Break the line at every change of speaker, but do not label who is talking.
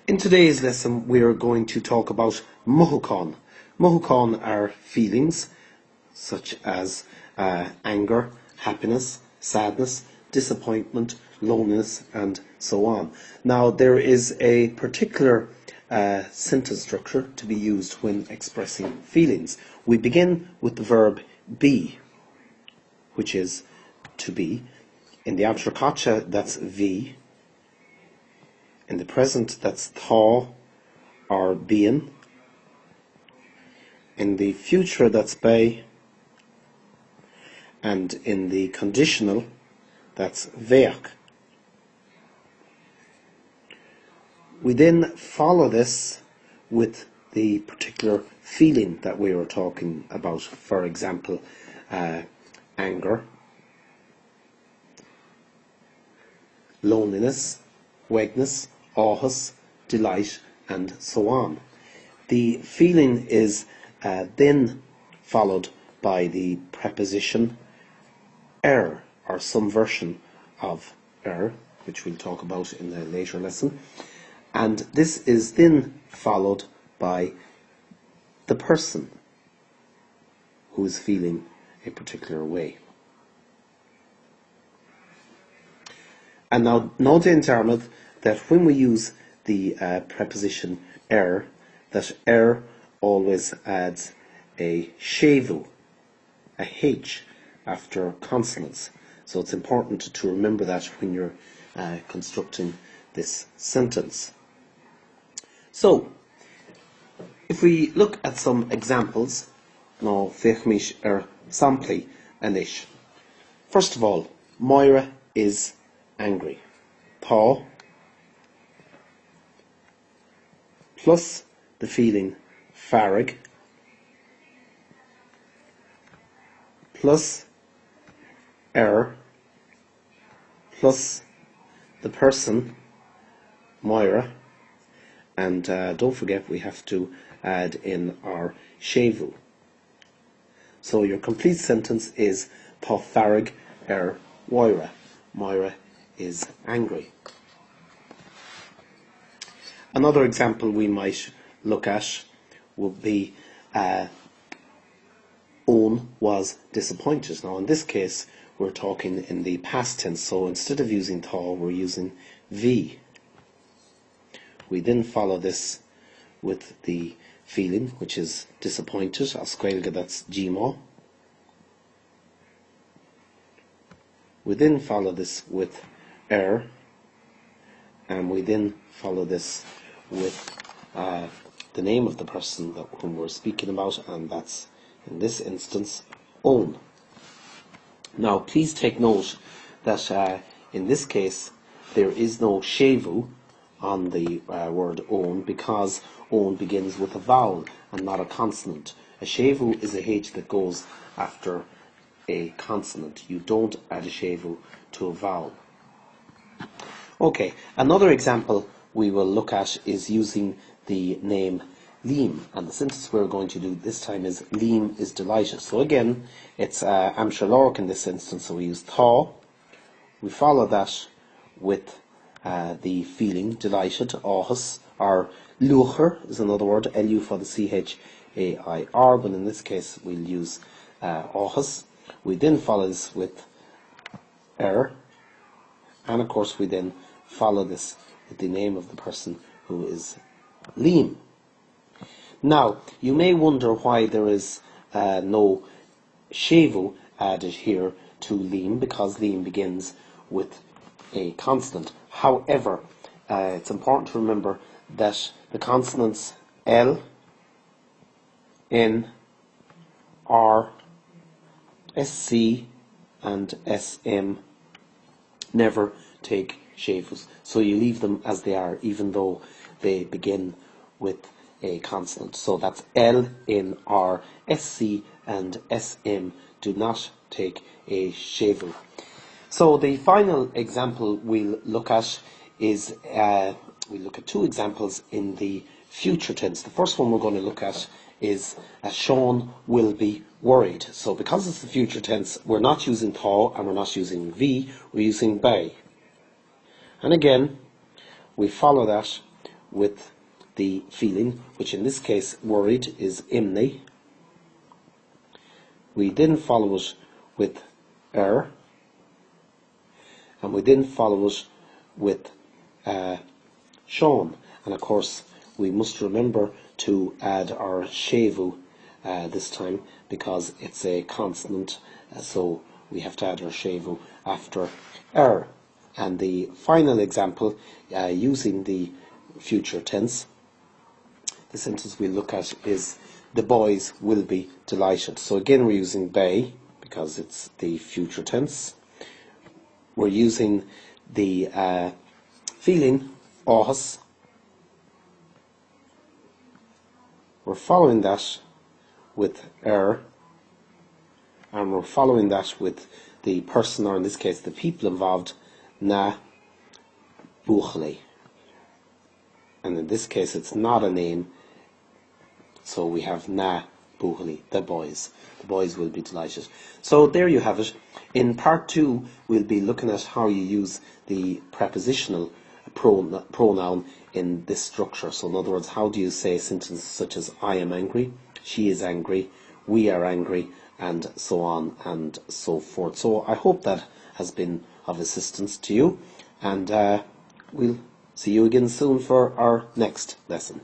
In today's lesson, we are going to talk about Mothúcháin. Mothúcháin are feelings such as anger, happiness, sadness, disappointment, loneliness, and so on. Now, there is a particular sentence structure to be used when expressing feelings. We begin with the verb be, which is to be. In the abstracacha, that's vi. In the present, that's tá or bíonn. In the future, that's bei. And in the conditional, that's féachaint. We then follow this with the particular feeling that we were talking about. For example, anger, loneliness, weakness, agus, delight, and so on. The feeling is then followed by the preposition or some version of which we'll talk about in a later lesson. And this is then followed by the person who is feeling a particular way. And now, note táimid that when we use the preposition that always adds a shevu, a H, after consonants. So it's important to remember that when you're constructing this sentence. So, if we look at some examples, now féachaint sampli anish. First of all, Moira is angry. Tá plus the feeling farrig plus plus the person Moira, and don't forget we have to add in our shevu. So your complete sentence is tá farrig Moira. Moira is angry. Another example we might look at would be Owen was disappointed. Now in this case we're talking in the past tense, so instead of using tá we're using vi. We then follow this with the feeling, which is disappointed. As Gaeilge, that's gmo. We then follow this with and we then follow this with the name of the person whom we're speaking about, and that's in this instance Owen. Now please take note that in this case there is no shevu on the word Owen, because Owen begins with a vowel and not a consonant. A shevu is a H that goes after a consonant. You don't add a shevu to a vowel. Okay, another example we will look at is using the name Liam, and the sentence we're going to do this time is Liam is delighted. So again, it's Amshalork in this instance, so we use tá. We follow that with the feeling delighted, agus, or lucher is another word, Lu for the chair, but in this case we'll use agus. We then follow this with and of course we then follow this with the name of the person who is Liam. Now, you may wonder why there is no shevu added here to Liam, because Liam begins with a consonant. However, it's important to remember that the consonants L, N, R, SC, and SM never take shevus. So you leave them as they are, even though they begin with a consonant. So that's L, N, R, SC, and SM do not take a shevu. So the final example we'll look at is, we'll look at two examples in the future tense. The first one we're going to look at is Sean will be worried. So because it's the future tense, we're not using tá and we're not using vi, we're using bei. And again, we follow that with the feeling, which in this case, worried, is imni. We then follow it with and we then follow it with Sean. And of course, we must remember to add our shevu this time, because it's a consonant, so we have to add our shevu after And the final example, using the future tense, the sentence we look at is, the boys will be delighted. So again, we're using be, because it's the future tense. We're using the feeling, áthas. We're following that with and we're following that with the person, or in this case the people involved, na buachli. And in this case it's not a name, so we have na buachli, the boys. The boys will be delighted. So there you have it. In part 2 we'll be looking at how you use the prepositional pronoun in this structure. So in other words, how do you say sentences such as I am angry, she is angry, we are angry, and so on and so forth. So I hope that has been of assistance to you, and we'll see you again soon for our next lesson.